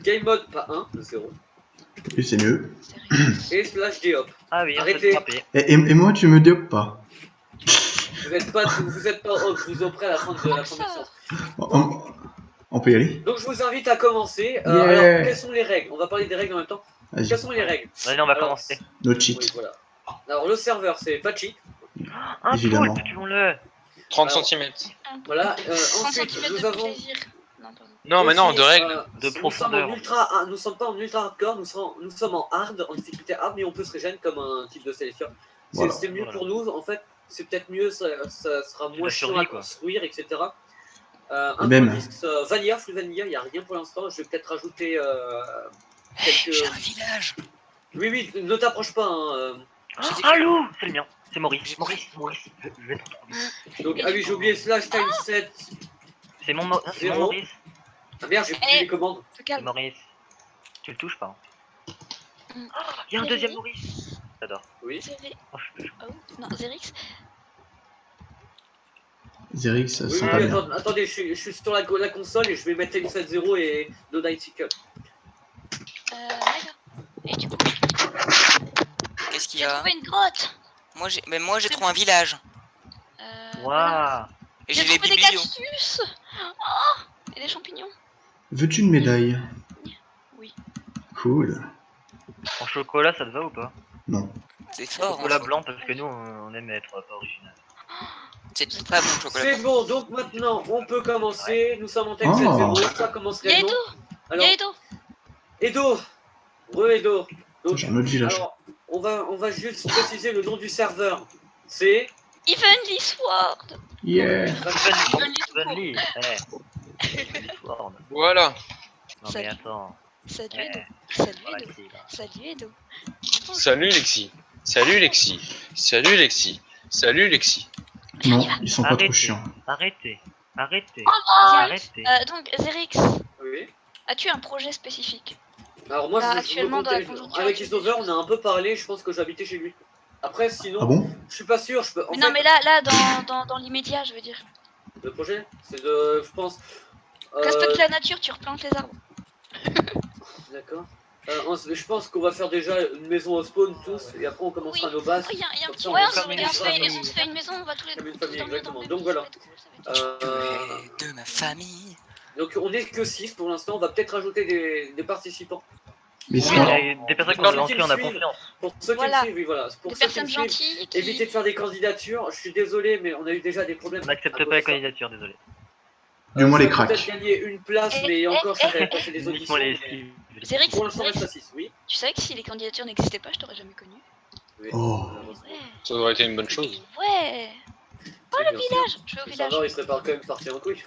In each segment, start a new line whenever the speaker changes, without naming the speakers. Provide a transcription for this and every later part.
game mode, pas 1, 0.
Et c'est mieux.
Et slash déop.
Ah oui,
Arrêtez.
Et moi, tu me diopes pas.
Vous êtes pas off, je vous en prie à la fin de la première séance.
On peut y aller?
Donc je vous invite à commencer.
Yeah.
Alors, quelles sont les règles? On va parler des règles en même temps.
Vas-y.
Quelles sont les règles?
Vas-y, on va commencer.
No cheat.
Oui, voilà. Alors, le serveur, c'est pas cheat.
Un
Évidemment.
poulpe, tuons-le.
30
Alors,
cm.
Voilà.
100
Ensuite,
cm
nous
de
avons.
plaisir. Non, pardon.
Non, mais non,
aussi,
de règles.
De profondeur.
Nous sommes pas en ultra hardcore, nous sommes en hard, en difficulté hard, mais on peut se régénérer comme un type de sélection.
Voilà.
C'est mieux
Voilà.
pour nous, en fait. C'est peut-être mieux, ça sera moins
la
chiant
survie,
à
quoi.
construire, etc. Un
même.
disque vanilla, full vanilla, il n'y a rien pour l'instant. Je vais peut-être rajouter quelques.
J'ai un village.
Oui, oui, ne t'approche pas. Hein.
Un loup. C'est le mien. C'est Maurice. Maurice. Je vais te retrouver.
Donc, ah oui, j'ai oublié slash time set.
C'est mon Maurice.
Ah merde, j'ai pris les commandes.
Te
C'est
calme.
Maurice. Tu le touches pas.
Mm.
Il y a un
Zéri.
deuxième Maurice. J'adore.
Oui.
Oh, je peux-
Oh, non, Zerix.
Zerix, ça
Oui,
sent
oui,
pas bien.
attendez, je suis sur la console et je vais mettre M7-0 et No Night Cycle.
D'accord. Et du coup,
Qu'est-ce qu'il y
j'ai
a?
trouvé une grotte.
Moi j'ai trouvé un village.
Waouh.
Et
J'ai
j'ai les
trouvé des
biblios.
cactus. Oh, et des champignons.
Veux-tu une médaille?
Oui.
Cool.
En chocolat, ça te va ou pas?
Non.
C'est fort.
Chocolat
hein,
blanc, parce que nous, on aime être pas original.
C'est pas bon le chocolat.
C'est bon, donc maintenant on peut commencer. Nous sommes en tech
Oh.
7-0, ça commencerait
Y'a
donc.
Edo.
Alors,
Y'a Edo.
Edo, re-Edo. Donc,
J'ai un autre village.
alors, on va juste préciser le nom du serveur. C'est.
Evenly Sword.
Yeah.
Vanille.
Voilà.
Non mais attends.
Salut
Eh,
Edo. Salut
voilà,
Edo.
c'est-
Salut Edo.
Salut Lexi. Salut Lexi. Salut Lexi. Salut Lexi.
Non, ils sont pas
Arrêtez.
trop chiants.
Arrêtez.
Donc, Zerix,
Oui.
as-tu un projet spécifique?
Alors, moi,
Là,
je
actuellement,
me
dans la
comptais-
conjoncture
avec
actuelle.
Christopher, on a un peu parlé. Je pense que j'habitais chez lui. Après, sinon,
Ah bon?
je suis pas sûr. En
Mais non,
fait,
mais là, dans l'immédiat, je veux dire.
le projet, c'est de. Je pense.
Respecte la nature, tu replantes les arbres.
D'accord. Je pense qu'on va faire déjà une maison au spawn tous et après on commencera
Oui.
nos bases.
Oh, y a un
Comme
petit
ça,
ouais,
on
on
se
se
met
fait,
une
on se fait une maison, on va tous les
Comme une
tous
famille,
dormir
exactement.
dans le
Donc
même
voilà.
lit, ça va être cool.
De ma famille.
Donc on est que 6 pour l'instant, on va peut-être rajouter des participants.
Mais
Il
c'est
y
pas...
a des personnes qui
Pour
ont
ceux
lancé,
qui me
on a
suivent.
confiance.
Pour ceux qui
Voilà.
me suivent, oui voilà. Pour
Des
ceux qui me
personnes
suivent,
gentilles qui...
évitez de faire des candidatures. Je suis désolé, mais on a eu déjà des problèmes.
On n'accepte
à cause
pas les
de ça.
candidatures, désolé.
Du moins
Je
les
vais peut-être
cracks.
gagner une place, mais encore je vais passer des auditions.
Uniquement les
mais
skills.
Zerix,
Pour l'instant, on reste à
Zerix,
6, oui.
tu savais que si les candidatures n'existaient pas, je t'aurais jamais connu.
Oui.
Oh.
Ouais.
Ça aurait été une bonne chose.
Ouais.
Oh le
Village, je vais au
Le
village.
serveur il serait pas quand même parti en couille.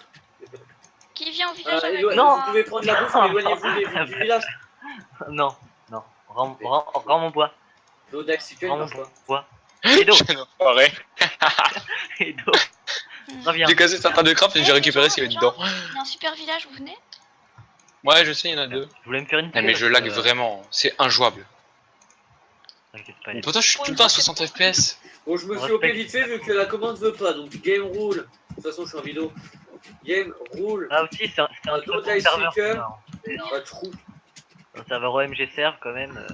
Qui vient au village avec
Vous
moi?
pouvez prendre la bouffe, mais éloignez-vous du village.
Non, non. Rends mon bois.
L'Odax, si tu
Rends
es
mon
marche pas.
bois. Edo.
J'ai un enfoiré.
Edo. Reviens.
J'ai cassé certains de craft et j'ai récupéré ce qu'il y avait dedans.
Il y a un super village, vous venez?
Ouais, je sais, il y en a deux.
Je voulais me faire une
Ah, mais je lag vraiment. C'est injouable.
T'inquiète pas,
Mais pourtant, je suis tout le temps à 60 FPS.
Bon, je me suis
Respect.
opé vite fait vu que la commande veut pas. Donc, game rule. De toute façon, je suis en vidéo. Game rule.
Ah aussi, c'est un très
D'autres
bon serveur.
Icicle.
ça.
Pas de trou.
Un serveur OMG serve quand même.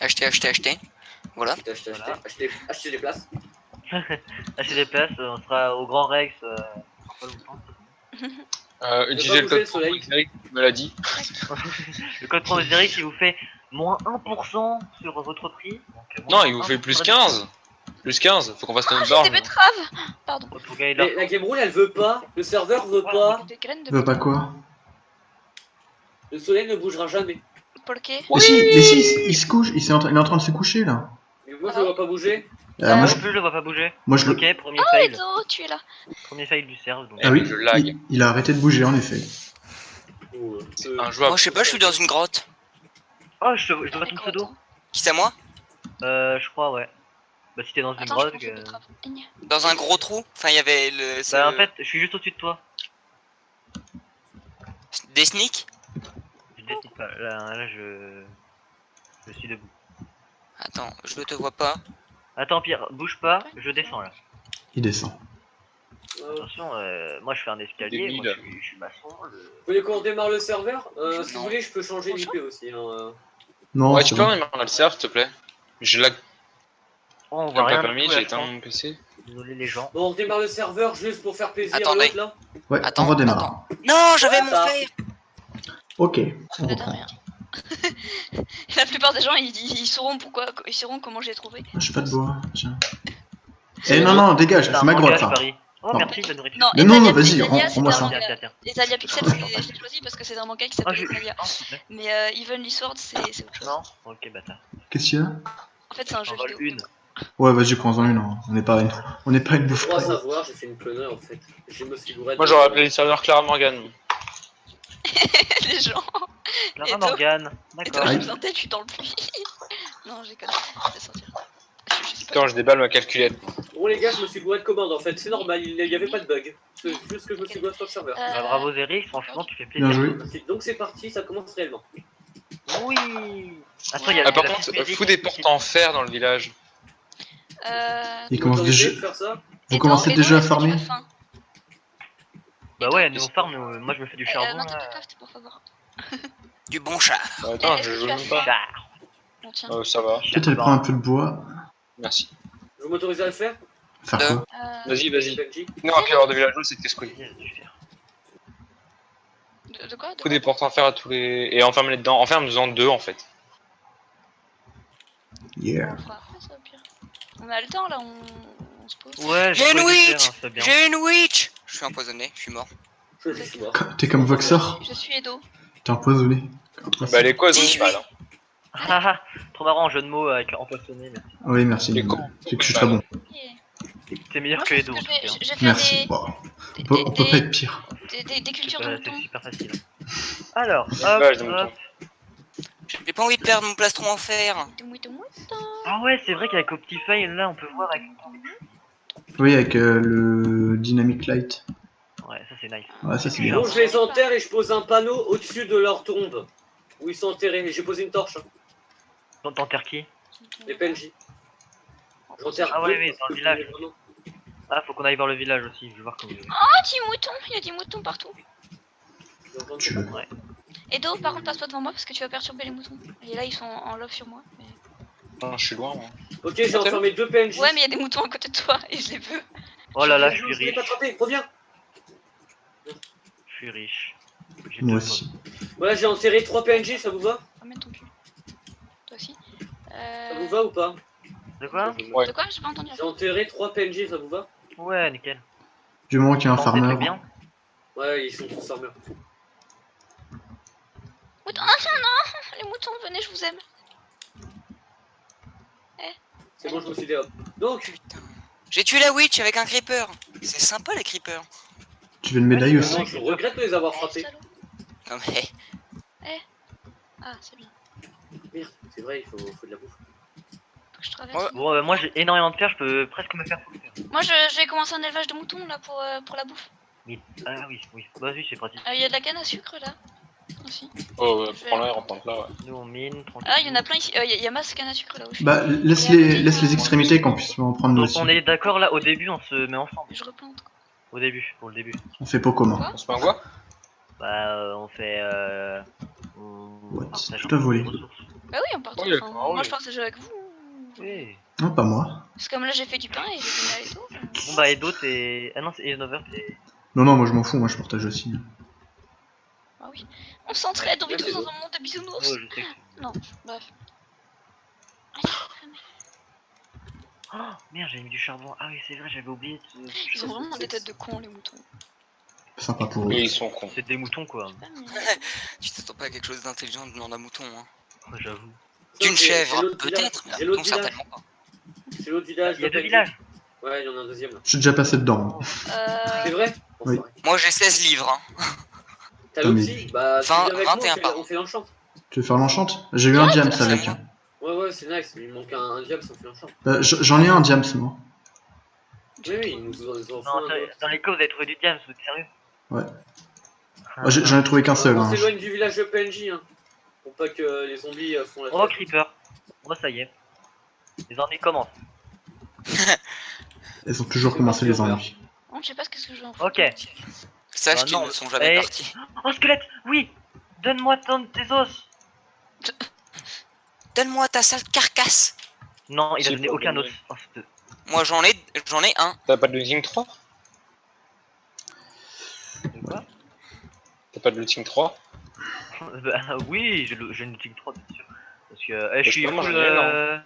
Acheter. Voilà.
Voilà.
Acheter des places.
Acheter des places, on sera au Grand Rex. dans pas longtemps.
Utilisez le
bouger le
code
soleil.
Eric me l'a dit.
Le code promo qui vous fait moins 1% sur votre prix. Donc,
Non,
moins
il vous fait
1%
plus
de
15. Plus 15, faut qu'on fasse notre
J'ai
barre.
des betteraves. Pardon.
Pour gagner de
Mais
l'argent.
la game rule, elle veut pas. Le serveur veut pas.
Des graines de
Tu veux pas quoi?
Le soleil ne bougera jamais.
Polké.
Mais si, il se couche, il est en train de se coucher là.
Mais moi, je le vois pas bouger.
Moi
Moi
je,
non plus, je le vois pas bouger.
moi, je le...
Ok, premier fail.
Edo, tu es là.
Premier fail du serve. Donc...
Ah oui,
je lag.
il a arrêté de bouger en effet.
C'est injouable.
Moi je sais pas, je suis dans une grotte.
Oh, je dois ton pseudo.
Qui c'est à moi?
Je crois, ouais. Bah, si t'es dans une
Attends, je
grotte.
prends ces betteraves. Gna.
Dans un gros trou. Enfin, il y avait le.
Bah, en fait, je suis juste au-dessus de toi.
Des sneaks.
Je décide pas. Là, je suis debout.
Attends, je te vois pas.
Attends, Pierre, bouge pas, je descends là.
Il descend.
Attention, moi je fais un escalier,
Des
moi
mille.
je suis maçon.
Vous voulez qu'on redémarre le serveur Si vous
Non.
voulez, je peux changer l'IP aussi. Hein.
Non,
Ouais,
c'est
tu peux
bon.
redémarrer le serve, s'il te plaît. Je l'ai
Oh, on voit
pas
rien du
permis,
tout
j'ai
là, je
éteint
pense.
mon PC.
Désolé les gens.
Bon, on redémarre le serveur juste pour faire plaisir à
Attendez.
l'autre là.
Ouais,
Attends,
on redémarre.
Non, j'avais mon
Ça.
fer.
Ok, on
Ça de
reprend.
rien. La plupart des gens, ils sauront pourquoi, ils sauront comment j'ai trouvé.
Ah, j'ai pas de bois, tiens.
C'est
Eh non,
bon.
non, dégage,
C'est un
c'est ma grotte
mangage,
ça.
Paris. Oh
Non.
merci de la nourriture.
Non,
Mais non,
Etalia,
vas-y,
Etalia,
rends-moi
c'est un
ça.
manga.
Tiens, tiens.
Etalia Pixel, c'est choisi parce que c'est un manga qui
Ah,
s'appelle
je...
Etalia.
Oh, s'il te plaît.
Mais Evenly Sword, c'est autre chose.
Non. Ok, bâtard.
Qu'est-ce qu'il y a?
En fait, c'est un jeu
J'en vole
vidéo.
une.
Ouais, vas-y, prends-en une. Hein. On n'est pas une bouffe
Pour
près.
savoir, j'ai fait une connerie en fait. Je me suis gouré.
Moi, j'aurais appelé le serveur Clara Morgan.
Les gens.
Clara
Et toi
Morgan.
Et toi,
D'accord.
je
Aïe.
vous entends, tu dans le pluie. Non, j'ai connu. Je vais sortir. Je sais pas.
Quand je déballe ma calculette.
Bon les gars, je me suis gouré de commande en fait. C'est normal, il n'y avait pas de bug. C'est juste que je me suis gouré sur le serveur.
Bah, bravo Zerix, franchement tu fais
Bien
plaisir.
joué.
Merci. Donc c'est parti, ça commence réellement.
Oui. Attends, il y a
Ah, par
la
contre,
petite musique.
fous des portes en fer dans le village.
Il
Vous
commence
m'autorisez
déjà.
de faire ça
Vous commencez
Edo,
déjà à
est-ce que tu
farmer?
as faim
Bah ouais, nous on farm, moi je me fais du charbon
Martin
là.
Craft, pour favor.
Du bon chat.
Attends,
Est-ce
je
que
veux
tu as
même
faim
pas.
Char.
Bon, tiens.
Ça va,
Peut-être elle prend un peu de bois.
merci.
Vous m'autorisez à le faire
Faire
Deux.
quoi?
Vas-y, vas-y.
PNJ.
Non, après avoir des villageois, c'est casse-couille.
De quoi
Fous des portes en fer à tous les. Et enferme-les dedans. Enferme-en deux en fait.
On
Yeah.
le fera après, ça, au pire. On a le temps, là, on se pose.
Ouais,
J'ai une
quoi
witch.
faire, hein, c'est bien.
J'ai une witch. Je suis empoisonné, je suis mort.
Je suis mort.
T'es comme Voxor?
Je suis Edo.
T'es empoisonné.
Bah, les causes, on
18.
y va là.
Ah ah, trop marrant, jeu de mots avec empoisonné, merci.
Oui, merci.
Les
C'est
cons.
que je suis très bon.
T'es meilleur
Moi,
que
je pense
Edo.
que
en tout cas.
je vais faire
Merci. Bon.
des,
On peut pas être pire.
des cultures de
C'est
moutons.
super facile. Alors,
L'élevage de
hop,
moutons.
hop.
J'ai pas envie de perdre mon plastron en fer.
Des moutons.
Ah ouais, c'est vrai qu'avec au petit file là, on peut voir avec.
Oui, avec le Dynamic Light.
Ouais, ça c'est nice.
Ouais, ça c'est bien.
Bon, je les enterre et je pose un panneau au-dessus de leur tombe. Où ils sont enterrés. J'ai posé une torche. Hein.
T'enterres qui?
Les PNJ. J'enterre
Ah ouais,
deux,
mais
parce
dans
que
le village.
je- vraiment-
Ah, faut qu'on aille voir le village aussi, je veux voir comment.
Oh, 10 moutons. Il y a des moutons partout.
Tu veux.
Edo, par contre, passe pas devant moi parce que tu vas perturber les moutons. Et là, ils sont en love sur moi. Mais...
Non, je suis loin, moi.
Ok, j'ai enfermé deux PNJ.
Ouais, mais il y a des moutons à côté de toi et je les veux.
Oh là là, je
Je
suis
l'ai
riche.
pas attrapé, reviens.
Je suis riche. J'ai
Moi
deux
aussi.
Voilà, j'ai enterré 3 PNJ, ça vous va?
Ramène ton cul. Toi aussi.
Ça vous va ou pas?
pommes. De quoi?
Ouais.
De quoi? J'ai pas entendu.
J'ai enterré 3 PNJ, ça vous va?
Ouais, nickel.
Du moment qu'il y a un
Bon, c'est
farmer.
très bien.
Ouais, ils sont tous armeurs.
Moutons. Ah non, les moutons, venez, je vous aime.
C'est bon, je me suis dit hop. Donc,
Putain. J'ai tué la witch avec un creeper. C'est sympa les creepers.
Tu veux une médaille aussi?
maintenant, je regrette de les avoir
Eh,
frappés.
salaud.
Non mais.
Ah, c'est bien.
Merde, c'est vrai, il faut de la bouffe.
Faut que je traverse.
Ouais.
Bon, moi j'ai énormément de fer, je peux presque me faire tout le fer.
Moi, je vais commencer un élevage de moutons là pour la bouffe.
Ah oui, oui. Bah oui, c'est pratique.
Il y a de la canne à sucre là. Aussi.
Oh, prends-la et rentre là, ouais.
Nous on mine, tranquille.
Ah, il y en a plein ici. Il y a masse canne à sucre là où je suis.
Bah, laisse les extrémités qu'on puisse en prendre nous
Donc
aussi.
on est d'accord là, au début on se met ensemble.
Je replante. Quoi.
Au début, pour le début.
On fait pas commun.
On se met en quoi?
Bah on fait... on
What?
partage un
Tout à
peu
voler.
les ressources.
Bah oui, on partage.
Oui,
Enfin,
ah
moi,
oui.
je partage avec vous.
Oui.
Non, pas moi.
Parce que comme là, j'ai fait du pain et j'ai donné à Edo.
Bon bah Edo t'es... Ah non, c'est Enover, t'es...
Non, non, moi je m'en fous, moi je partage aussi.
Ah oui. On s'entraide, on vit
Merci,
tous dans
Edo.
un monde de bisounours.
Oh, je sais que...
Non, bref.
Oh merde, j'avais mis du charbon. Ah oui, c'est vrai, j'avais oublié de...
Ils ont vraiment des têtes de cons, les moutons.
Sympa pour eux.
Oui, ils sont cons.
C'est des moutons quoi.
Ah, mais-
Tu t'attends pas à quelque chose d'intelligent venant d'un mouton, hein.
Ouais, j'avoue.
D'une
J'ai
chèvre,
l'autre village.
peut-être, mais
J'ai
un
l'autre
mouton
village.
certainement pas.
C'est l'autre village.
Il y a
de
deux
PNJ.
villages.
Ouais, il y en a un deuxième là.
Je suis déjà passé dedans.
C'est vrai?
Oui.
Enfoiré.
Moi j'ai 16 livres, hein.
T'as
Ah,
l'autre
mais-
aussi? Bah, tu
20,
viens avec moi,
21 par
on fait l'enchant.
Tu veux faire l'enchant? J'ai eu un diams
c'est
avec.
moi.
Ouais, ouais, c'est nice. Il me manque un diable, ça fait l'enchant.
J'en ai un diams, moi.
Oui, oui, ils nous ont
Non,
fait un autre.
dans les cas vous avez trouvé du diams, vous êtes sérieux?
Ouais. Ah, J'en ai trouvé qu'un seul.
On
Hein.
s'éloigne du village de PNJ, hein. Pour pas que les zombies font la
Oh,
fête.
Creeper. Oh, ça y est. Les ennuis commencent.
Elles ont toujours commencé les ennuis.
On je sais pas ce que je veux en
Ok.
Sache
Ah,
qu'ils
non.
ne sont jamais
Eh.
partis.
Oh, squelette, oui. Donne-moi tes os.
Donne-moi ta sale carcasse.
Non, il a
Si,
donné
pour
aucun os.
donner.
Oh, c'est-
Moi j'en ai un.
T'as pas de looting 3?
Quoi?
T'as pas de looting 3?
Bah, oui, j'ai une looting 3, bien sûr. Parce que je
je
suis
sais pas, moi,
full.
j'en ai énorme.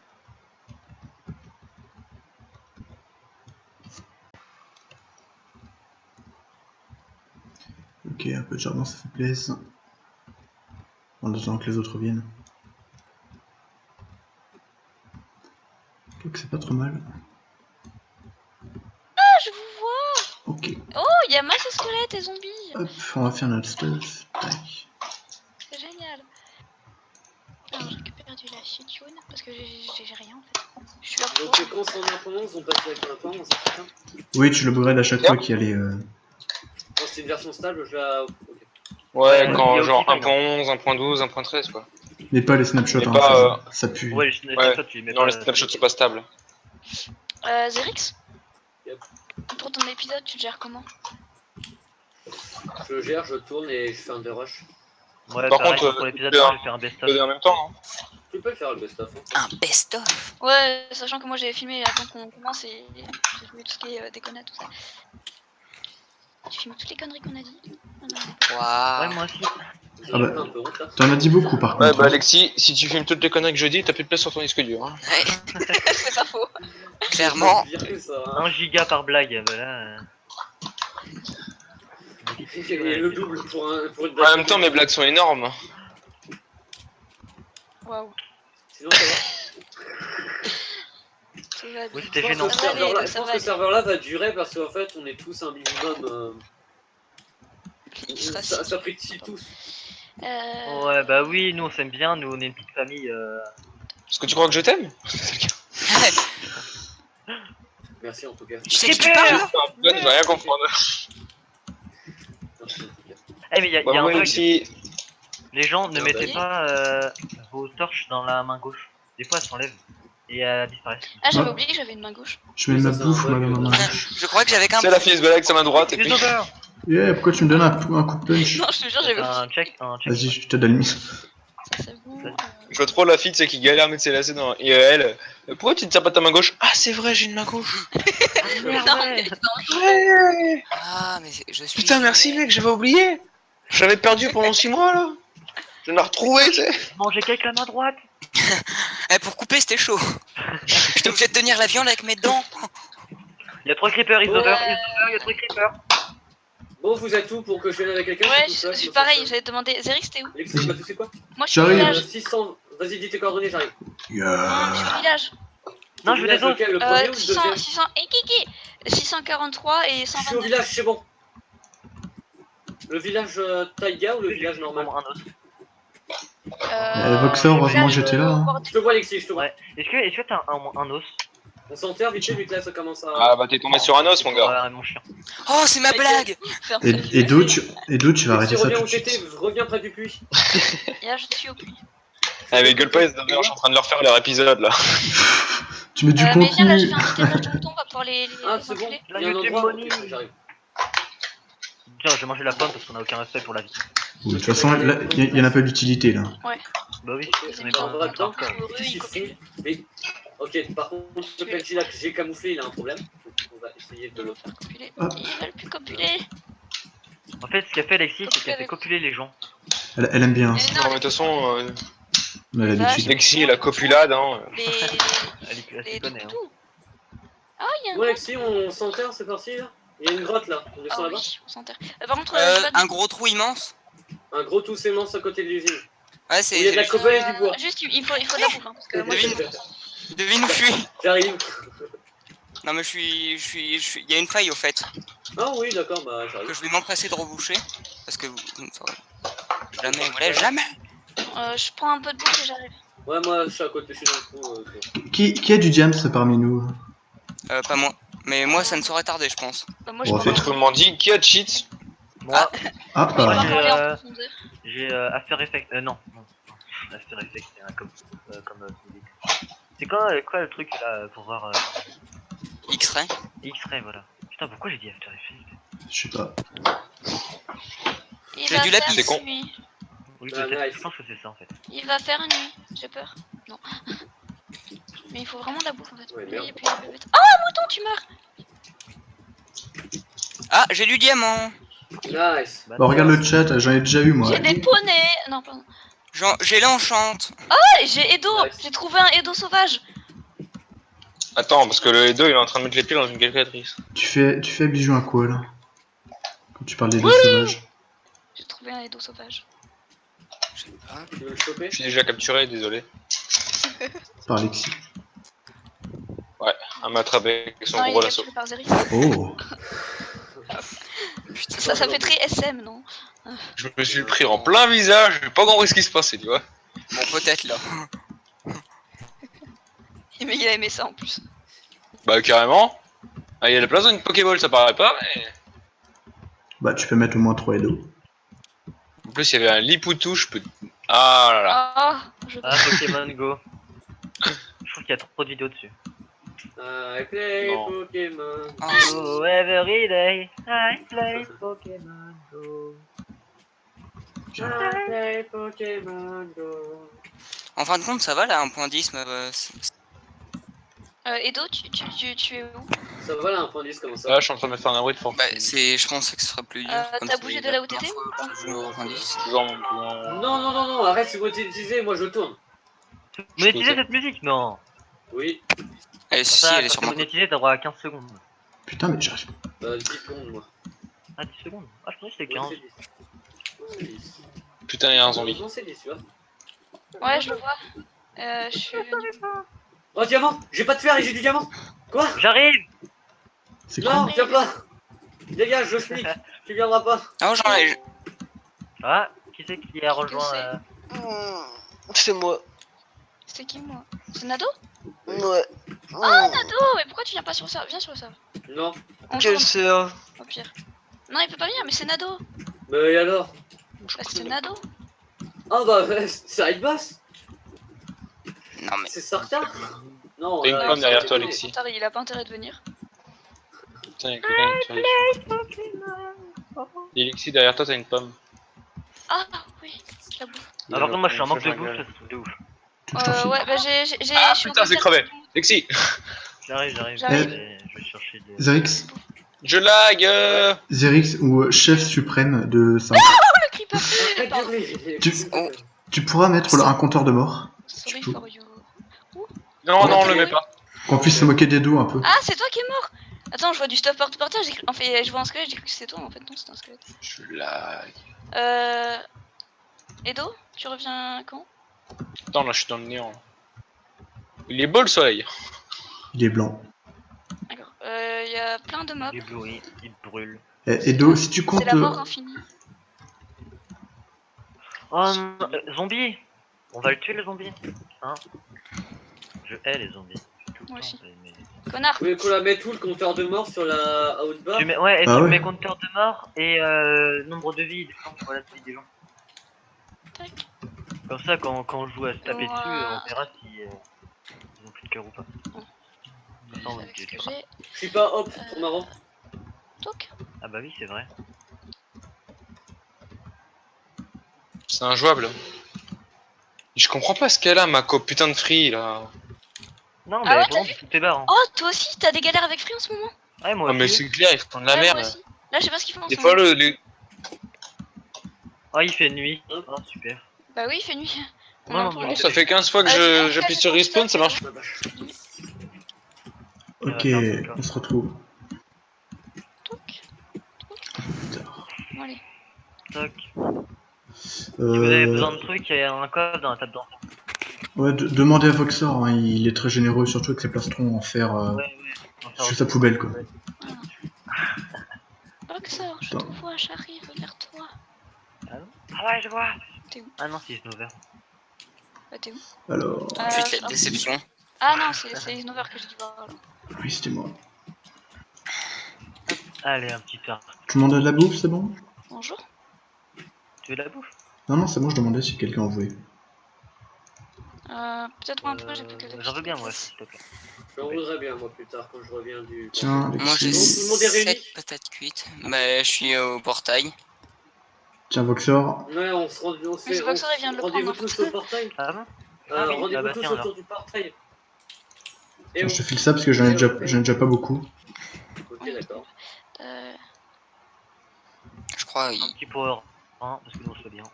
Ok, un peu de jardin, ça fait plaisir. En attendant que les autres viennent. Donc c'est pas trop mal.
Ah, je vous vois.
Ok,
Oh, il y a masse de squelettes et zombies.
hop, on va faire notre stuff. Tac.
C'est génial. Alors, je récupère du lachitune parce que j'ai rien en fait. Je suis là pour.
Donc quand c'est en 1.11, on passe avec 1.11, c'est ça?
Oui, tu le upgrades à chaque fois qu'il y a les...
Quand c'est une version stable, je la... Ok.
Ouais,
Ouais,
quand
il y a
genre
aussi,
1.11, 1.12, 1.13 quoi.
Mais pas les snapshots,
Mais
hein,
pas,
ça pue.
Ouais, les
Ouais.
snapshots, tu les mets
Non,
pas.
les snapshots sont pas stables.
Zerix
Yep.
Pour ton épisode, tu te gères comment?
Je gère, je tourne et je fais un rush.
Ouais,
Par
pareil,
contre,
pour l'épisode
tu
1,
peux-
je vais faire un
Tu
best-of.
peux donner en même temps, non?
Tu peux le faire le best-of. Hein.
Un best-of.
Ouais, sachant que moi j'avais filmé avant qu'on commence et j'ai filmé tout ce qui est déconnade, tout ça. J'ai filmé toutes les conneries qu'on a dit. Non, non,
Ouais,
Waouh.
moi aussi.
Vous
Ah
avez
bah.
un peu honte là.
T'en as dit beaucoup par
Ouais,
contre.
bah
hein.
Alexis, si tu filmes toutes les conneries que je dis, t'as plus de place sur ton disque dur. Hein.
Ouais,
c'est pas faux.
clairement.
C'est pire que ça. Hein.
1 giga par blague, bah là.
Et le double pour une blague.
En même temps, mes blagues sont énormes.
Waouh.
Sinon ça va.
Tout va bien.
Oui, c'était
Je pense
gênant.
que
Ça va aller,
je
ça
pense
va
que
aller.
ce serveur-là va durer parce qu'en fait, on est tous un minimum.
Il sera
Ça prie de tous.
Ouais, bah oui, nous on s'aime bien, nous on est une petite famille.
Est-ce que tu crois que je t'aime?
Merci en tout cas.
Tu sais qui tu parles là
Je vais rien comprendre.
Merci, en tout cas.
Eh, mais y a
Bon,
un
ouais,
bug.
Alexis,
Les gens ne
Ah,
mettez
vas-y.
pas vos torches dans la main gauche. Des fois elles s'enlèvent et elles disparaissent.
Ah, j'avais
Ouais.
oublié que j'avais une main gauche.
Je mets
Ça,
ma
c'est un
bouffe,
bug,
ma main
euh,
gauche.
Je crois que j'avais qu'un.
c'est la fille se balade avec sa main droite et
Les
puis.
over.
Yeah, pourquoi tu me donnes un coup de punch?
Non, je te jure, j'avais oublié.
Un check.
Vas-y, je te donne.
C'est bon.
Je vois trop la fille, tu sais, qui galère à mettre ses lacets dans. Et elle. Pourquoi tu ne tiens pas ta main gauche? Ah, c'est vrai, j'ai une main gauche.
Merde,
Non,
ouais.
mais
Ouais.
Ah, mais je suis.
Putain, merci mec, j'avais oublié. J'avais perdu pendant 6 mois là. Je l'ai retrouvé, tu sais.
Manger qu'avec la main droite.
Eh, pour couper, c'était chaud. J'étais obligé de tenir la viande avec mes dents.
Il y a 3 creepers, ils
Ouais.
over, il y a 3 creepers.
Bon, vous êtes où pour que je vienne avec quelqu'un?
ouais,
tout seul,
je suis
tout
pareil,
seul.
j'allais te demander. Zerix, t'es où?
Alexis, bah, tu sais quoi?
Moi, je suis au
J'arrive.
village.
600. Vas-y, dis tes coordonnées, j'arrive.
Non, je suis au village.
Non,
Le
je veux des
village
os.
lequel, le premier ou le
600,
deuxième?
600, et Kiki 643 et
Je suis au
129.
village, c'est bon. Le village Taïga ou le village normal?
Un os.
Voxer, heureusement que j'étais là. Hein.
Je te vois, Alexis, je te vois.
Ouais. Est-ce que t'as un os?
On s'enterre vite fait, vu que là ça commence à.
Ah, bah t'es tombé sur un os, mon gars.
Ouais, mon chien.
Oh, c'est ma blague.
Et d'où tu vas
Alexis,
arrêter ça
reviens
tout
au
de
TT,
suite.
reviens près du puits.
Et là, je suis au puits.
Ah, mais gueule pas, je suis en train de leur faire leur épisode là.
Tu mets du
Mais viens, là, je
contenu.
fais un petit élevage de moutons, on va pouvoir les
Ah, c'est bon.
enculer.
Il y a un
YouTube
endroit.
money.
Ok, j'arrive.
Tiens, je vais manger la pomme parce qu'on a aucun respect pour la vie.
Oui, de toute façon, là, il y en a pas d'utilité là.
Bah oui,
Ils
on
aiment
est
bien,
pas
on va dedans.
heureux,
Si,
ils
si,
copulent.
si. Mais. Ok, par contre, le PNJ là que j'ai camouflé, il a un problème. On va essayer de
Ils
le.
vont faire copuler.
Ah.
Ils veulent plus copuler.
En fait, ce qu'a fait Alexis, c'est qu'elle fait copuler les gens.
Elle aime bien.
Mais
Non, mais de toute façon,
On a l'habitude.
Alexis, la copulade, hein.
Elle s'y
Les
connaît. Hein.
toutous. Ah, il y a un
Bon, Alexis, on s'enterre, c'est parti là. Il y a une grotte là, on
Ah
descend là-bas.
oui, on s'enterre. Par contre, je vais
Un gros trou immense.
Un gros tout sémence à côté de l'usine.
Ouais,
Il y a de la
c'est.
cobaye et du bois.
Juste, il faut de la bouffe, hein, parce que moi,
Devine. Devine où je suis.
J'arrive.
Non, mais il y a une faille au fait.
Ah oui, d'accord, bah j'arrive.
Que je vais m'empresser de reboucher. Parce que vous ne saurez jamais, voilà, jamais.
je prends un peu de bouffe et j'arrive.
Ouais, moi je suis à côté, je suis dans le trou.
Qui a du Diams parmi nous?
Pas moi. Mais moi, ça ne saurait tarder, je pense.
Bah, moi,
On
je
va
prends
faire
un peu
Autrement dit, qui a cheat?
Moi,
Ah,
Je vais
bah.
pas parler en
j'ai,
profondeur.
j'ai After Effects. Non. After Effects, c'est un comme. C'est quoi le truc là pour voir
X-ray.
X-ray, voilà. Putain, pourquoi j'ai dit After Effects?
Je sais pas.
Il
J'ai
va
du
faire
lapis.
C'est con.
nuit.
Oui,
Ah,
peut-être,
nice.
je pense que c'est ça en fait.
Il va faire nuit. J'ai peur. Non. Mais il faut vraiment de la bouffe en fait.
Ouais,
Et
merde.
puis le bête. Oh, mouton, tu meurs.
Ah, j'ai du diamant.
Nice.
Bah,
Bon, regarde le chat, j'en ai déjà eu moi.
J'ai des poneys. Non, pardon.
J'ai l'enchante.
Ah, j'ai Edo.
Nice.
J'ai trouvé un Edo sauvage.
Attends, parce que le Edo il est en train de mettre les pieds dans une calculatrice.
Tu fais bijou à quoi là? Quand tu parles des deux sauvages.
J'ai trouvé un Edo sauvage.
Je sais pas.
Tu veux le choper?
Je suis déjà capturé, désolé.
Par Alexis.
À m'attraper avec son
Non, il
gros
est
lasso.
capturé par Zerix.
Oh.
Ça fait très SM, non?
Je me suis pris en plein visage, j'ai pas compris ce qui se passait, tu vois.
Bon, peut-être là.
Mais il a aimé ça en plus.
Bah carrément. Ah, il y a la place dans une Pokéball, ça paraît pas, mais...
Bah tu peux mettre au moins 3 Edo.
En plus, il y avait un Lipoutou, je peux... Ah là là.
Ah, je
Ah, Pokémon Go. Je trouve qu'il y a trop de vidéos dessus.
I play
Non.
Pokémon.
Ah,
Oh, every day, I play Pokémon Go.
I play Pokémon Go.
en fin de compte, ça va là, un point 10.
Edo, tu es où?
Ça va là un point 10 comment ça?
Là, je suis en train de me faire un abri de fortune.
Bah, je pensais que ce serait plus dur. Comme
T'as
c'est
bougé de
la
là où
première
t'étais
fois
ou pas
que je joue au point 10.
Toujours mon plan.
Non, arrête, si vous utilisez, moi je tourne.
Monétiser cette musique? Non.
Oui,
Elle, si,
Ça,
elle est
quand
sur
t'es
mon
monétisé, t'as droit à 15 secondes.
Putain mais j'arrive.
10 secondes moi.
Ah, 10 secondes. Ah, je pensais que c'était
Ouais,
15.
c'est 10. Ouais, c'est 10.
Putain, il y a un zombie.
Non, c'est 10, tu vois.
Ouais, je le vois. Je suis venue.
Oh, diamant! J'ai pas de fer et j'ai du diamant! Quoi?
J'arrive!
C'est
Non,
quoi?
viens pas! Dégage, je sneak! Tu viendras pas!
Ah, j'en ai.
Ah, qui c'est qui a rejoint
c'est
C'est moi.
C'est qui moi? C'est Nado?
Ouais.
Nado, mais pourquoi tu viens pas sur ça? Viens sur ça.
Non.
On
Quelle
tourne,
sœur?
au pire. Non, il peut pas venir, mais c'est Nado.
Mais et alors?
Bah, c'est Nado.
Ah bah, c'est Rightboss!
Non, mais.
C'est Sartar? Non,
T'as une
là,
pomme derrière
c'est-
toi, Alexis.
Sartar, il a pas intérêt de venir.
Putain, il y a quelqu'un qui fait- Alexis, derrière toi, t'as une pomme.
Ah, oui, je la bouffe.
Ah, par contre, moi je suis en manque de
Ça,
bouffe,
je
c'est un truc de ouf.
Tu veux que je t'en file?
Ouais, bah j'ai.
Ah
je suis en
putain,
train de
c'est
faire-
crevé. Alexis,
J'arrive,
J'arrive.
je vais chercher des.
Zerix.
je lag.
Zerix ou chef suprême de 5.
Le creeper.
Arrête
Pardon.
d'hurler.
Oh.
Tu pourras mettre un compteur de mort.
Sorry
peux.
for you.
Non, non, on le met pas.
Qu'on puisse se moquer des dos un peu.
Ah, c'est toi qui es mort. Attends, je vois du stuff partout par terre. En fait, je vois un squelette, j'ai cru que c'était toi. En fait, non, c'était un squelette.
Je lag.
Edo, tu reviens quand?
Attends, là, je suis dans le néant. Il est beau le soleil.
Il est blanc.
D'accord. Il y a plein de mobs.
Il éblouit, il brûle.
Edo, si tu
C'est
comptes.
la mort infinie.
Oh non, zombie! On va le tuer le zombie? Hein? Je hais les zombies. Tout le
Moi
temps,
aussi.
mais-
Connard.
Vous voulez qu'on la mette où le compteur de mort sur la outbar?
Tu mets, ouais, et
Ah
tu
ouais.
mets compteur de mort et nombre de vies, voilà, de vie des gens.
Tac.
Comme ça, quand on joue à se taper dessus,
Ouah.
on verra si ils ont plus de cœur ou pas. Comme ça, on
Avec ce
le
que
tuera.
j'ai.
Je suis pas hop, trop marrant.
Toc.
Ah bah oui, c'est vrai.
C'est injouable. Je comprends pas ce qu'elle a, ma putain de free là.
Non,
Ah
mais
ouais,
bon, tout est barre. Hein.
Oh, toi aussi, t'as des galères avec Free en ce moment?
Ouais, moi
Ah, mais
aussi.
c'est clair, ils font de la
Ouais,
merde.
moi aussi. Là, je sais pas ce qu'ils font en
Des
ce
fois,
moment.
Oh, il fait nuit. Oh, super.
Bah oui, il fait nuit. On
Non,
a
non,
un point.
non,
Bon, ça fait 15 fois que j'appuie sur respawn, ça marche.
Ma vache.
Ok, on se retrouve.
Toc. Bon, allez.
Toc. Si vous avez
Euh,
besoin de trucs, il y a un code dans la table d'enfant.
Ouais, demandez à Voxor, hein, il est très généreux, surtout avec ses plastrons en fer
Ouais.
sur sa poubelle quoi.
Boxer, je te
Attends.
vois, j'arrive vers toi.
Ah ouais, je vois.
T'es où?
Ah non, c'est Snover.
Bah, t'es où?
Alors,
Ensuite, la déception.
Ah non, c'est Isnover que j'ai dû voir là.
oui, c'était moi.
Allez, un petit art.
Tu demandes de la bouffe, c'est bon?
Bonjour.
Tu veux de la bouffe?
Non, c'est bon, je demandais si quelqu'un en voulait.
Peut-être moi un peu, j'ai plus que des
J'en veux bien, moi, s'il te plaît.
J'en voudrais bien, moi, plus tard, quand je reviens du...
Tiens,
Moi j'ai
Bon, tout le monde est réuni
7 patates cuites. Bah, je suis au portail.
Tiens, Voxor.
Ouais, on se rend... On se
Mais
fait...
je vois que ça, il vient de le
Rendez-vous
prendre.
tous au portail.
Ah bon? Ah oui, ah
Rendez-vous
bah
tous
tiens,
autour
alors.
du portail. Et
Tiens,
on...
je te file ça parce que j'en ai déjà pas beaucoup.
Ok, d'accord.
Euh,
Je crois,
Un petit pour parce que nous on soit bien.
vous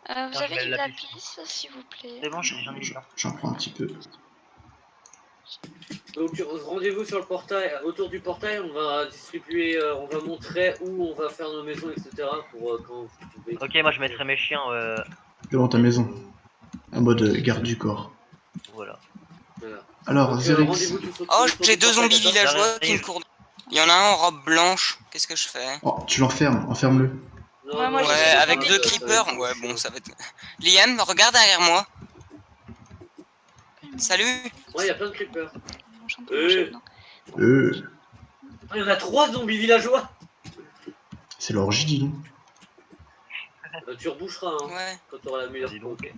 Tiens, je
avez
mets
du
le lapis.
lapis, s'il vous plaît.
C'est bon, j'en ai mis plein.
J'en prends un petit peu.
Donc, rendez-vous sur le portail, autour du portail, on va distribuer, on va montrer où on va faire nos maisons, etc. pour quand vous pouvez.
Ok, moi je mettrai mes chiens.
Devant ta maison. En mode garde du corps.
Voilà.
Voilà.
Alors,
Donc,
Zerix.
rendez-vous tous autour,
Oh,
autour
j'ai
du
2
portail,
zombies
d'accord
villageois qui me
J'arrive.
courent. Il y en a un en robe blanche. Qu'est-ce que je fais?
Oh, tu l'enfermes, enferme-le.
Non,
Ouais, moi,
non,
j'ai
Ouais,
fait
avec
zombies.
2
ça va
creepers.
être
Ouais,
chiant.
bon, ça va être. Liam, regarde derrière moi. Salut.
Ouais, il y a plein de creepers.
Mon champ de manger, non.
Ah, il y en a 3 zombies villageois.
C'est l'orgie, dis donc.
Tu reboucheras, hein,
Ouais.
quand tu auras la meilleure
Vas-y
peau.
donc.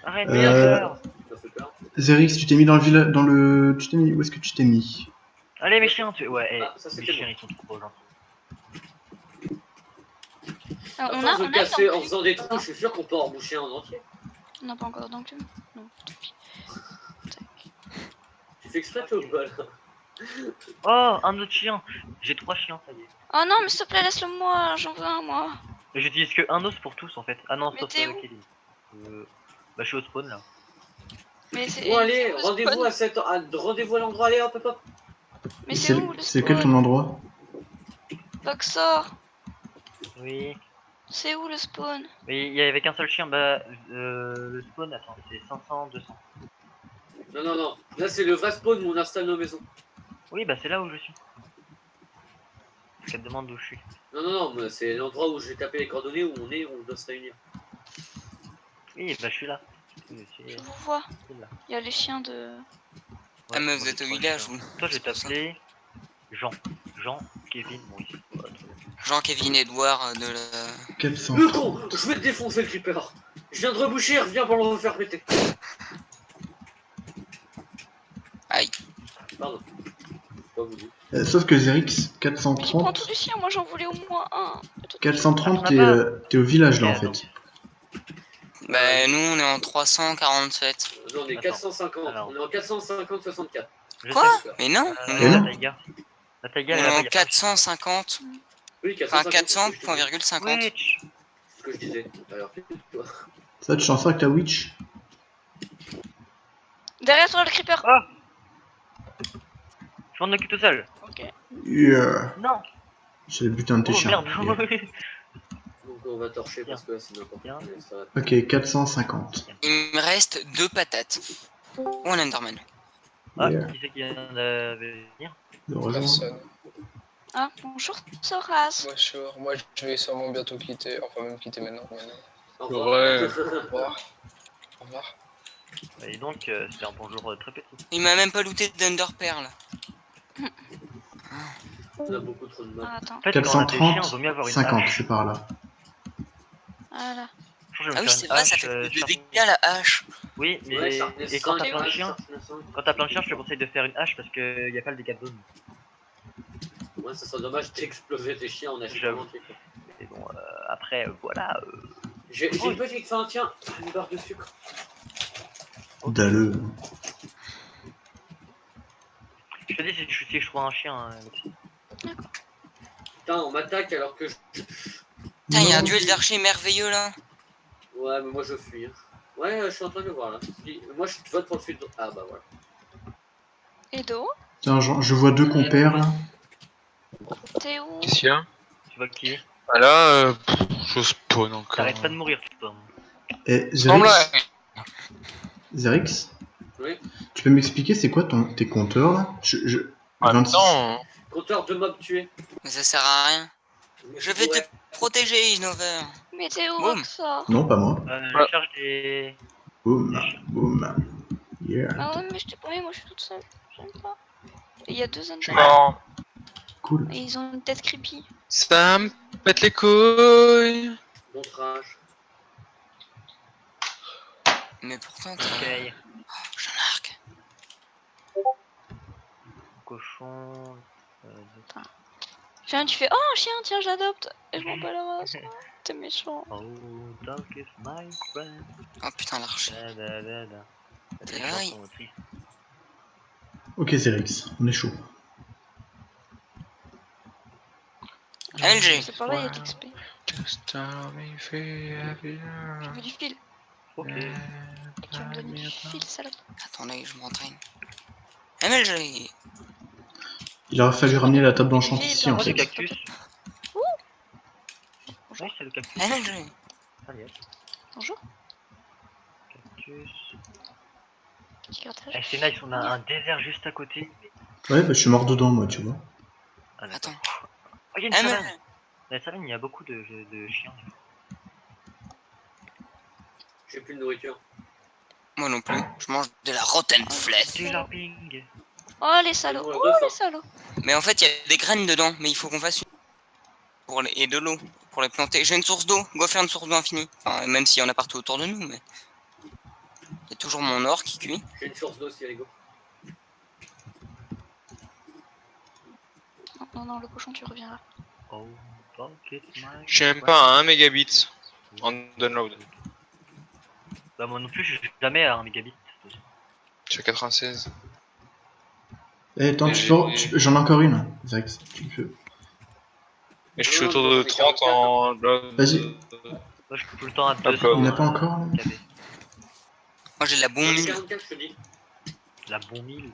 Arrête,
Euh,
peur.
Ça fait peur.
Zerix, tu t'es mis dans le village. Dans le. Tu t'es mis. Où est-ce que tu t'es mis?
Allez mes chiens, ouais,
Ah, ça,
mes
c'était
chiens
bon.
ils sont trop gentils.
À
On
force
a
de casser en
d'enclume.
faisant des trucs, je suis sûr qu'on peut en reboucher un entier.
On n'a pas encore d'enclume. Non, tant pis.
Tu fais exprès, toi, ou pas, là?
Oh, un autre chien. J'ai 3 chiens, ça y est.
Oh non, mais s'il te plaît, laisse-le moi. J'en veux un, moi.
Mais j'utilise que un os pour tous en fait. Ah non,
Mais
sauf
t'es où
Kelly. Bah je suis au spawn là.
Mais c'est.
Bon, allez,
c'est où le
rendez-vous
spawn
rendez-vous à l'endroit, allez, hop, hop, hop.
Mais c'est où le
C'est quel ton
spawn
endroit?
Voxor,
Oui.
c'est où le spawn?
Mais il y avait qu'un seul chien, bah le spawn, attends, c'est 500, 200.
Non, non, non. Là, c'est le vrai spawn où on installe nos maisons.
Oui, bah c'est là où je suis. Parce qu'elle me demande où je suis.
Non, non, non, mais c'est l'endroit où j'ai tapé les coordonnées où on est, où on doit se réunir.
Oui, bah je suis là.
Je vous vois.
C'est là.
Il y a les chiens de.
Ah, mais
moi,
vous
j'ai
êtes au
3
village,
chiens.
vous.
Toi, je vais
C'est pour ça.
t'appeler Jean. Jean, Kevin, bon, ici. Voilà, très bien.
Jean-Kevin Edouard de la.
400.
Le con. Je vais te défoncer, le creeper. Je viens de reboucher, reviens pour le refaire péter.
Aïe.
Pardon. Pas voulu.
Sauf que Zerix,
Mais tu prends tous
430.
les chiens, moi j'en voulais au moins un.
430,
Ah, tu n'as
t'es au village là en
Ok, attends.
fait.
Bah, nous, on est en 347.
Non, on est
Attends.
450.
Alors.
On est en 450-64.
Je
Quoi?
sais.
Mais non, on
Mais
est
non.
La taïga. La taïga,
on
elle
est
là-bas,
en
y a pas de chien.
450.
Oui,
Enfin,
450.
400,50.
Witch.
C'est ce que je disais. Alors, toi.
Ça, tu chances avec ta witch?
Derrière toi le creeper.
Ah, je m'en occupe tout seul.
Ok.
Yeah.
Non.
C'est le butin de tes
Oh
chiens.
merde.
Yeah.
Donc, on va torcher parce que là, c'est n'importe quoi.
Bien.
Ça va.
Ok, 450.
Il me reste 2 patates. Ou un Enderman.
Ah,
Yeah.
qui c'est qui vient de venir?
De rejoindre.
Personne.
Ah, bonjour Soras.
Bonjour. Moi, je vais sûrement bientôt quitter. Enfin, même quitter maintenant.
Au revoir.
Ouais.
Au revoir. Au revoir.
Et donc, c'était un bonjour très petit.
Il m'a même pas looté d'Enderpearl.
On a beaucoup trop de mal.
Ah, attends.
En fait, quand on a des chiens,
430,
vaut mieux avoir une
50,
hache.
c'est par là.
Voilà.
Je vais me
Ah oui,
faire
c'est
une
vrai, ça
hache,
fait plus de
super-
dégâts la hache.
Oui, mais
Ouais, Sharpness
et quand
5,
t'as plein de
ouais,
chiens,
Sharpness 5.
quand t'as plein de chiens, je te conseille de faire une hache parce que y a pas le dégât de zone.
Ouais, ça serait dommage d'exploser tes chiens en achetant
J'avoue.
un truc.
Et bon, après, voilà.
J'ai une petite fin, tiens, une barre de sucre.
Dalleux.
Je te dis si je trouve un chien.
Putain, on m'attaque alors que je.
Putain, il y a un duel d'archers merveilleux là.
Ouais, mais moi je fuis. Hein. Ouais, je suis en train de le voir là. Moi je vote pour le sud. Ah bah voilà.
Edo,
Tiens, je vois 2 compères là.
t'es où?
Qu'est-ce qu'il y a?
Tu vois qui?
Ah là, je spawn encore.
T'arrêtes pas de mourir, toi.
Et
Sans
Zerix,
blague.
Zerix,
Oui.
tu peux m'expliquer c'est quoi tes compteurs là?
En même
26.
temps,
Compteur de mobs tués.
Mais ça sert à rien. Je vais
Ouais.
te protéger, Innover.
Mais t'es où
Boum.
Voxor?
Non, pas moi.
Je cherche des.
Boum, boum. Yeah.
Ah ouais, mais je t'ai promis, moi je suis toute seule. J'aime pas. Et il y a 2
je suis
Endermen.
mort.
Cool.
Et ils ont une tête creepy.
Ça me pète les couilles.
Bon trash.
Mais pourtant,
Ok.
j'ai un arc.
cochon.
Tiens, tu fais, oh un chien, tiens, j'adopte. Et je m'en bats la race. T'es méchant.
Oh, dog is my friend.
Oh putain, l'archer.
Da, da, da, da.
T'es
Des
là,
chansons tristes.
Ok, Zerix, on est chaud.
LG.
C'est pareil avec XP.
Just tell me free of
Tu
you.
veux du fil?
Ok.
Tu vas me donner du fil, salope.
Attendez, je m'entraîne. MLG.
Il aurait fallu ramener la table d'enchant
Vieille
ici en
plante
Le
de
fait.
cactus.
Bonjour.
Oui, c'est le cactus.
MLG.
Allez, hop.
Bonjour.
Cactus.
Petit grattage.
Eh, c'est nice, on a un désert juste à côté.
Ouais, bah je suis mort dedans moi, tu vois.
Ah, d'accord.
Attends.
Oh, il y a une
MLG.
savane. Dans la savane, il y a beaucoup de chiens.
J'ai plus de nourriture.
Moi non plus. Je mange de la rotten flesh.
Du laping.
Oh les salauds.
Bon,
Oh
deux,
les
ça.
salauds.
Mais en fait, il y a des graines dedans. Mais il faut qu'on fasse une. Et de l'eau. Pour les planter. J'ai une source d'eau. Go faire une source d'eau infinie. Enfin, même s'il y en a partout autour de nous. Mais. Il y a toujours mon or qui cuit.
J'ai une source d'eau si elle est go.
Non, non, le cochon, tu reviens là.
Oh, dog is my
J'ai même
friend.
pas à 1 mégabit en download.
Bah, moi non plus, je suis jamais à 1 mégabit.
Je suis à 96.
Eh, attends,
Et
j'en ai encore une, Zerix. Tu peux.
Et je suis
Non,
autour
non,
de
j'en ai
30 en.
Vas-y.
Moi, je suis tout le temps à
là.
200.
Il n'y en a pas encore là
KB.
Moi j'ai de la
J'en ai
bombe.
44, je te dis.
La bon mille.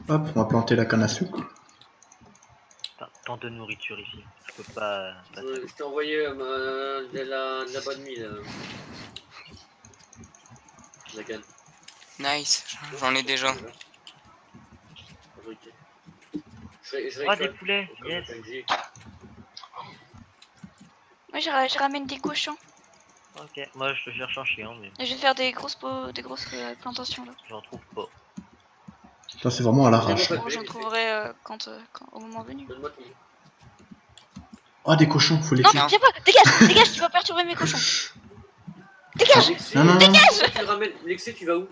Hop, on va planter la canne à sucre.
Putain, tant de nourriture ici. Je peux pas passer.
Je t'ai envoyé de la bonne mie là. La canne.
Nice. J'en ai déjà.
Fabriqué. Je
Ah, des
récolte.
poulets.
Comme
Yes.
la PNJ.
Moi, je ramène des cochons.
Ok, moi je cherche un chien, mais
Et je vais faire des grosses plantations là.
j'en trouve pas.
Putain, c'est vraiment à l'arrache.
Donne-moi
Bon,
pas
j'en
de
trouverai au moment venu.
Donne-moi ton.
Ah, des cochons, faut les
Non,
tuer.
viens pas, dégage, dégage, tu vas perturber mes cochons. Dégage.
Lexi,
Non, non, non.
pourquoi tu le ramènes. Lexi, tu vas où?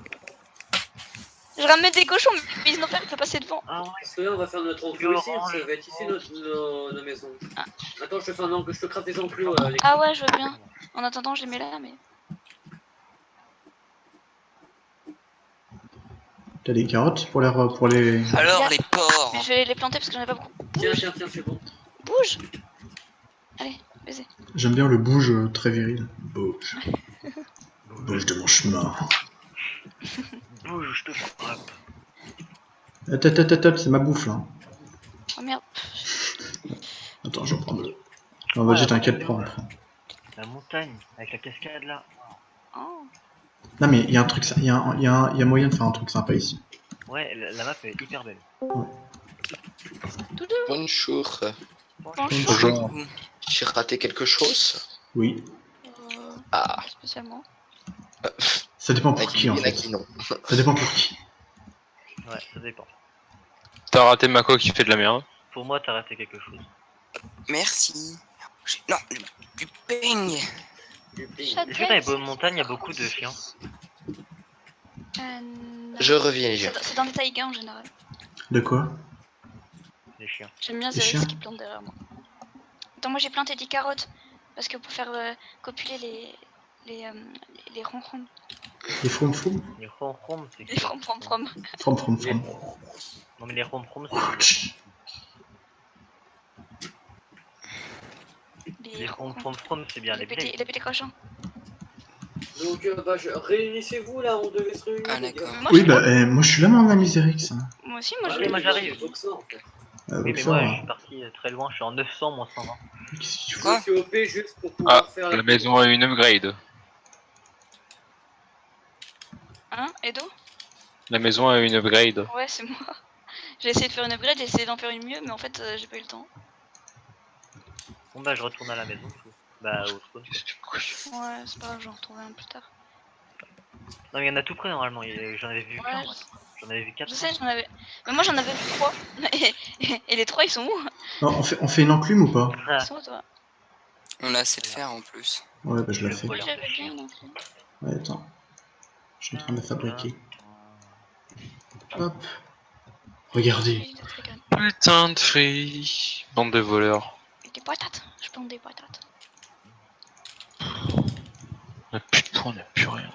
Je ramène des cochons, mais ils n'ont pas pu passer devant.
Ah ouais,
Parce que là, on va faire notre enclos ici. Ça va être ici nos maisons. Attends, je te fais un enclos, je te crafte des enclos, Lexi.
Ah ouais, je veux bien. En attendant, je les mets là, mais.
T'as des carottes pour les...
Alors les porcs.
Mais je vais les planter parce que j'en ai pas beaucoup.
Tiens, tiens, tiens, c'est bon.
Bouge. Allez, baiser.
J'aime bien le bouge très viril. Bouge. Bouge de mon chemin.
bouge, je te frappe.
Attends, c'est ma bouffe là.
Oh merde.
Attends, je vais prendre le... Non, vas-y, t'inquiète, prends.
La montagne, avec la cascade là.
Oh.
Non, mais il y a un truc, il y a moyen de faire un truc sympa ici.
Ouais, la map est hyper belle.
Tout deux.
Bonjour.
Bonjour.
J'ai raté quelque chose?
Oui.
Ah,
Pas spécialement.
Ça dépend
il y
pour qui en
en a
fait.
qui non.
Ça dépend pour qui.
Ouais, ça dépend.
T'as raté Mako qui fait de la merde.
Pour moi, t'as raté quelque chose.
Merci. Non, du ping.
Est-ce que dans les bonnes montagnes, il y a beaucoup de chiens?
Non.
Je reviens les gens.
C'est dans les taïgas en général.
De quoi?
Les chiens.
J'aime bien
Les chiens.
Zerix qui plante derrière moi. Attends, moi j'ai planté des carottes. Parce que pour faire copuler les ronrons.
Les from.
Les rom-rom, c'est
Les from.
From.
Non mais les rom-rom, c'est les rom-rom, c'est bien les vieilles.
Les petits cochons.
Donc, bah, réunissez-vous là, on devait se réunir.
Ah,
les gars.
d'accord.
Moi,
Oui,
je suis là.
bah, moi je suis là, mon ami Zerix.
Moi aussi,
Ah,
moi je
oui,
l'ai.
moi, j'arrive.
Il faut que ça, en fait.
Oui,
Donc
mais
ça,
moi, je suis parti très loin, je suis en 900, moins 120.
qu'est-ce que tu fais?
Quoi?
Je suis OP juste pour pouvoir faire
La maison a une upgrade.
Hein, Edo?
La maison a une upgrade.
Ouais, c'est moi. J'ai essayé de faire une upgrade, j'ai essayé d'en faire une mieux, mais en fait, j'ai pas eu le temps.
Bon bah, je retourne à la maison, du coup. Bah, au spawn.
Ouais, c'est pas grave, j'en retrouverai un plus tard.
Non, mais il y en a tout près normalement, j'en avais vu
Ouais,
plein, moi. J'en avais vu 4.
je sais, j'en avais. Mais moi j'en avais vu 3. Et les 3 ils sont où?
Non, on fait une enclume ou pas?
Ils sont où toi?
On a assez de fer en plus.
Ouais, bah je la
Le
fais.
Moi
voleur.
j'avais bien non plus.
Ouais, attends. Je suis en train de la fabriquer. Hop. Regardez.
J'ai d'autres graines.
Putain de free. Bande de voleurs.
Et des patates. Je plante des patates.
On a plus de points, on a plus rien.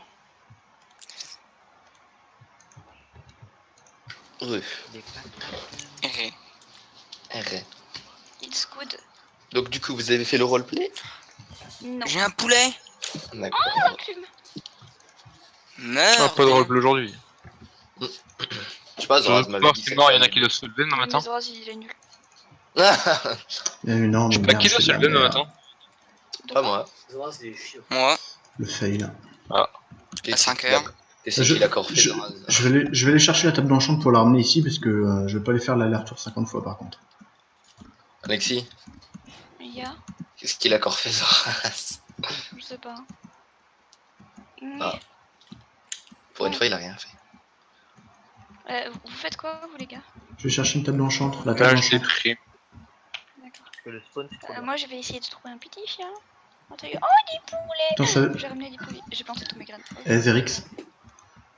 Oui.
Des patates.
Eh,
Arrête.
It's good.
Donc du coup, vous avez fait le roleplay?
Non.
J'ai un poulet.
D'accord.
Plume.
Meurs.
Ah, pas de roleplay aujourd'hui.
Je sais pas, Zoraz m'avait
Mort,
dit
c'est
ça.
mort, il y en a qui doivent se lever demain matin.
Mais Zoraz, il est nul.
Il y a une énorme
Je sais pas
merde,
qui doit
c'est
se
de la
lever demain
merde.
matin.
De
Pas
quoi
moi.
Zoras, c'est chiant.
Moi,
Le fail.
Qu'est-ce
À 5
qu'il a-
heures.
Qu'est-ce qu'il a encore fait, Zoraz?
Je vais aller chercher la table d'enchant pour la ramener ici parce que je vais pas aller faire l'aller-retour 50 fois par contre.
Alexis,
Il y a.
qu'est-ce qu'il a encore fait, Zoraz?
Je sais pas.
Ah. Pour une fois, il a rien fait.
Vous faites quoi, vous, les gars?
Je vais chercher une table d'enchant, la table
Là, je l'ai
d'enchant.
pris.
D'accord.
Parce que le spawn, c'est trop bien.
Moi, je vais essayer de trouver un petit chien. Attendez. Oh, des poulets!
Attends, ça...
J'ai ramené des poulets. J'ai planté tous mes graines.
Zerix,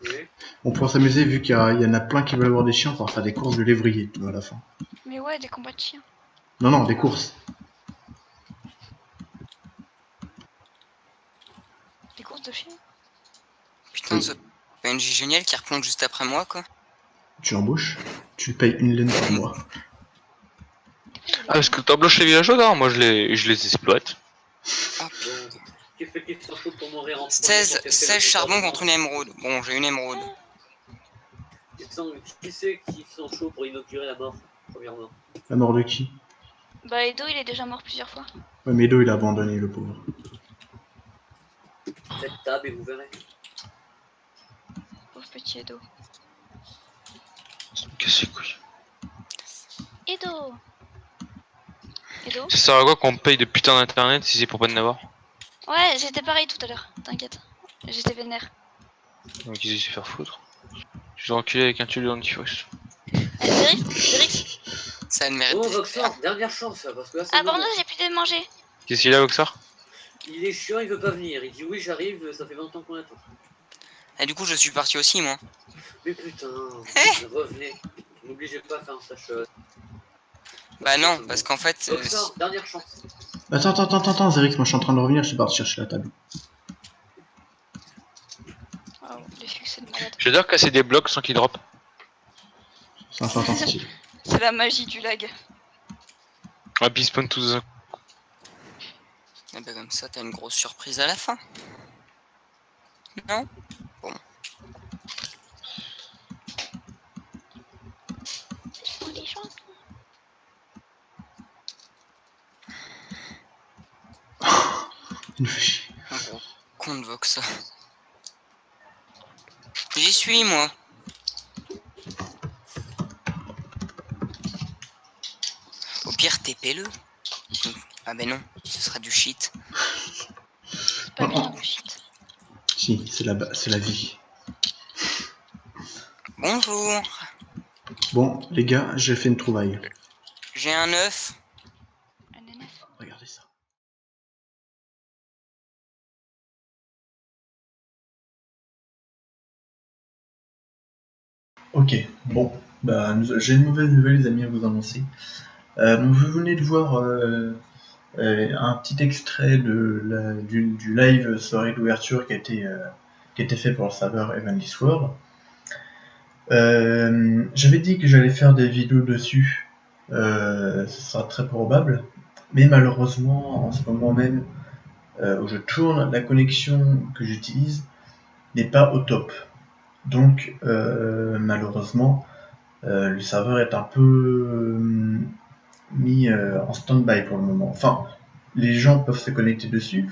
Oui.
on pourra s'amuser vu qu'il y en a plein qui veulent avoir des chiens, on pourra faire des courses de lévrier à la fin.
Mais ouais, des combats de chiens.
Non, des courses.
Des courses de chiens.
Putain, ce PNJ génial qui replonge juste après moi, quoi.
Tu l'embauches, tu le payes une laine par mois.
Ah, parce que t'embauches les villageois, non? Moi, je les exploite.
Oh,
Bon, qui fait qu'il s'en fout pour mourir en
16 charbon contre une émeraude. Bon, j'ai une émeraude.
Qui c'est qui sont chauds pour inaugurer la mort? Première mort.
La mort de qui?
Bah, Edo, il est déjà mort plusieurs fois.
Ouais, mais Edo, il a abandonné, le pauvre.
Faites table et vous verrez.
Pauvre petit Edo.
Qu'est-ce que c'est, couille?
Edo! Edo?
Ça sert à quoi qu'on paye de putain d'internet si c'est pour pas de n'avoir?
Ouais, j'étais pareil tout à l'heure. T'inquiète. J'étais vénère.
Donc ils essaient de faire foutre. Je vais enculer avec un tube d'antifox.
Zerix?
Ça a le mérite.
Bon, Voxor, dernière chance, parce que là, c'est
Ah,
le moment.
pardon, j'ai plus de manger.
Qu'est-ce qu'il a, Voxar?
Il est chiant, il veut pas venir. Il dit oui, j'arrive, ça fait 20 ans qu'on attend.
Et du coup, je suis parti aussi, moi.
Mais putain, revenez. N'obligez pas à faire un stage.
Bah non, parce qu'en fait...
Voxor, dernière chance.
Attends, Zerix, moi je suis en train de revenir, je suis parti chercher la table.
Oh, les succès de malade.
J'adore casser des blocs sans qu'ils drop.
C'est un certain style.
C'est la magie du lag.
Ah, puis ils spawn tous.
Et bah comme ça, t'as une grosse surprise à la fin. Non? Bon.
Oh, les champions.
Il me fait chier.
Un gros con de Vox. J'y suis, moi. Au pire, TP-le. Ah ben non, ce sera du shit.
C'est pas bien le shit.
Si, c'est la vie.
Bonjour.
Bon, les gars, j'ai fait une trouvaille.
J'ai un œuf.
Un œuf.
Regardez ça. Ok, bon, bah, j'ai une mauvaise nouvelle, les amis, à vous annoncer. Vous venez de voir un petit extrait du live soirée d'ouverture qui a été fait pour le serveur Heavenly Sword. J'avais dit que j'allais faire des vidéos dessus, ce sera très probable, mais malheureusement, en ce moment même, où je tourne, la connexion que j'utilise n'est pas au top. Donc, malheureusement, le serveur est un peu mis en stand-by pour le moment. Enfin, les gens peuvent se connecter dessus,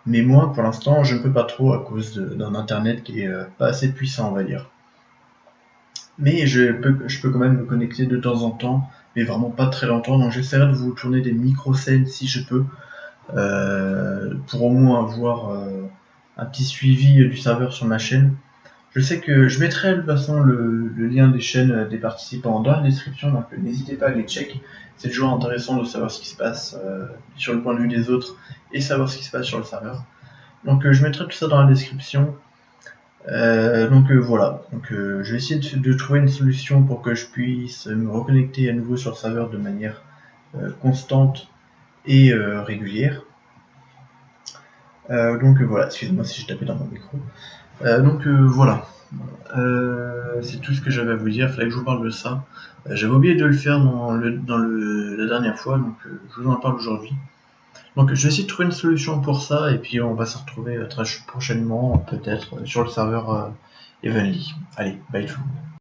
mais moi, pour l'instant, je ne peux pas trop à cause d'un internet qui est pas assez puissant, on va dire. Mais je peux quand même me connecter de temps en temps, mais vraiment pas très longtemps, donc j'essaierai de vous tourner des micro-scènes si je peux, pour au moins avoir un petit suivi du serveur sur ma chaîne. Je sais que je mettrai de toute façon le lien des chaînes des participants dans la description, donc n'hésitez pas à les check. C'est toujours intéressant de savoir ce qui se passe sur le point de vue des autres et savoir ce qui se passe sur le serveur. Donc je mettrai tout ça dans la description. Voilà, je vais essayer de trouver une solution pour que je puisse me reconnecter à nouveau sur le serveur de manière constante et régulière. Voilà, excusez-moi si j'ai tapé dans mon micro. Voilà, c'est tout ce que j'avais à vous dire, il fallait que je vous parle de ça. J'avais oublié de le faire la dernière fois, donc je vous en parle aujourd'hui. Donc je vais essayer de trouver une solution pour ça, et puis on va se retrouver très prochainement, peut-être, sur le serveur Evenly. Allez, bye tout le monde.